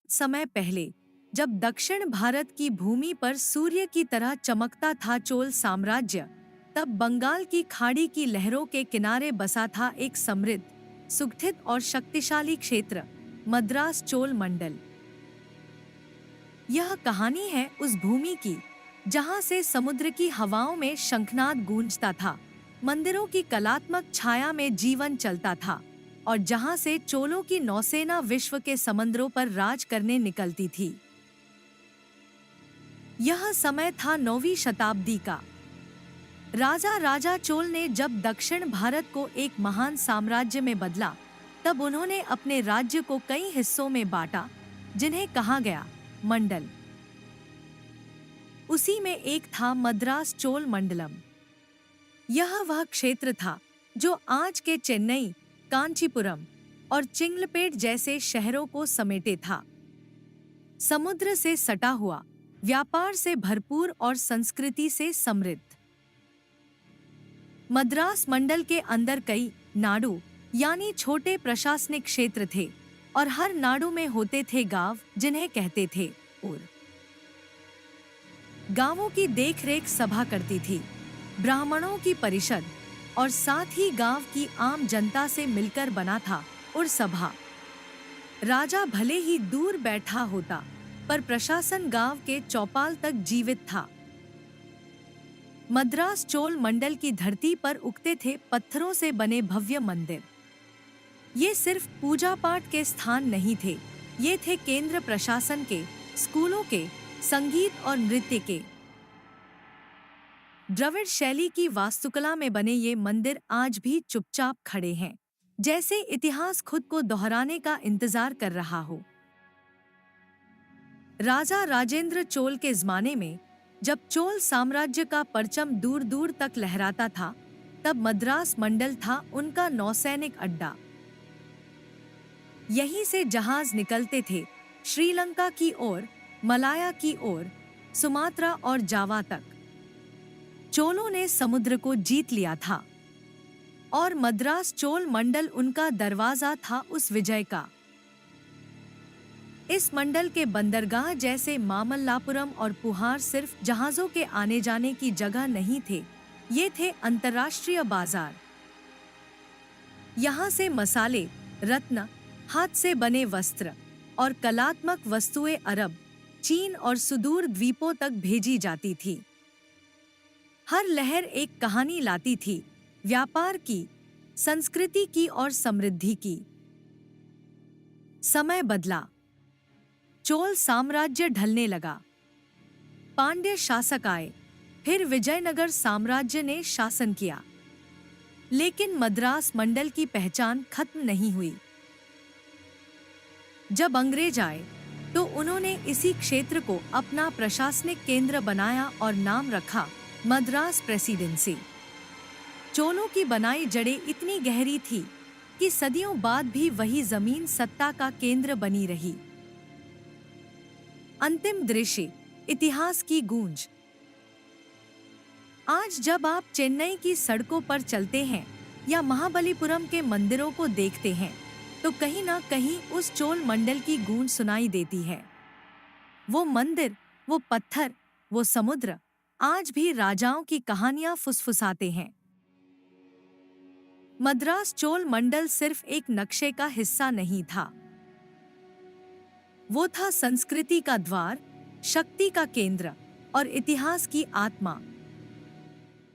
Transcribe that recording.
समय पहले, जब दक्षिण भारत की भूमि पर सूर्य की तरह चमकता था चोल साम्राज्य, तब बंगाल की खाड़ी की लहरों के किनारे बसा था एक समृद्ध, सुगठित और शक्तिशाली क्षेत्र, मद्रास चोल मंडल। यह कहानी है उस भूमि की जहां से समुद्र की हवाओं में शंखनाद गूंजता था, मंदिरों की कलात्मक छाया में जीवन चलता था और जहां से चोलों की नौसेना विश्व के समंदरों पर राज करने निकलती थी। यह समय था 9वीं शताब्दी का। राजा राजा चोल ने जब दक्षिण भारत को एक महान साम्राज्य में बदला, तब उन्होंने अपने राज्य को कई हिस्सों में बांटा, जिन्हें कहा गया मंडल। उसी में एक था मद्रास चोल मंडलम। यह वह क्षेत्र था जो आज के चेन्नई, कांचीपुरम और चिंगलपेट जैसे शहरों को समेटे था। समुद्र से सटा हुआ, व्यापार से भरपूर और संस्कृति से समृद्ध। मद्रास मंडल के अंदर कई नाडु यानी छोटे प्रशासनिक क्षेत्र थे और हर नाडु में होते थे गांव, जिन्हें कहते थे उर। गांवों की देखरेख सभा करती थी ब्राह्मणों की परिषद, और साथ ही गांव की आम जनता से मिलकर बना था उर सभा। राजा भले ही दूर बैठा होता, पर प्रशासन गांव के चौपाल तक जीवित था। मद्रास चोल मंडल की धरती पर उगते थे पत्थरों से बने भव्य मंदिर। ये सिर्फ पूजा पाठ के स्थान नहीं थे, ये थे केंद्र प्रशासन के, स्कूलों के, संगीत और नृत्य के। द्रविड़ शैली की वास्तुकला में बने ये मंदिर आज भी चुपचाप खड़े हैं, जैसे इतिहास खुद को दोहराने का इंतजार कर रहा हो। राजा राजेंद्र चोल के ज़माने में, जब चोल साम्राज्य का परचम दूर दूर तक लहराता था, तब मद्रास मंडल था उनका नौसैनिक अड्डा। यहीं से जहाज निकलते थे श्रीलंका की ओर, मलाया की ओर, सुमात्रा और जावा तक। चोलों ने समुद्र को जीत लिया था और मद्रास चोल मंडल उनका दरवाजा था उस विजय का। इस मंडल के बंदरगाह जैसे मामल्लापुरम और पुहार सिर्फ जहाजों के आने जाने की जगह नहीं थे, ये थे अंतर्राष्ट्रीय बाजार। यहाँ से मसाले, रत्न, हाथ से बने वस्त्र और कलात्मक वस्तुएं अरब, चीन और सुदूर द्वीपों तक भेजी जाती थी। हर लहर एक कहानी लाती थी, व्यापार की, संस्कृति की और समृद्धि की। समय बदला, चोल साम्राज्य ढलने लगा। पांड्य शासक आए, फिर विजयनगर साम्राज्य ने शासन किया, लेकिन मद्रास मंडल की पहचान खत्म नहीं हुई। जब अंग्रेज आए, तो उन्होंने इसी क्षेत्र को अपना प्रशासनिक केंद्र बनाया और नाम रखा मद्रास प्रेसिडेंसी। चोलों की बनाई जड़ें इतनी गहरी थी कि सदियों बाद भी वही जमीन सत्ता का केंद्र बनी रही। अंतिम दृश्य, इतिहास की गूंज। आज जब आप चेन्नई की सड़कों पर चलते हैं या महाबलीपुरम के मंदिरों को देखते हैं, तो कहीं ना कहीं उस चोल मंडल की गूंज सुनाई देती है। वो मंदिर, वो पत्थर, वो समुद्र आज भी राजाओं की कहानियां फुसफुसाते हैं। मद्रास चोल मंडल सिर्फ एक नक्शे का हिस्सा नहीं था, वो था संस्कृति का द्वार, शक्ति का केंद्र और इतिहास की आत्मा।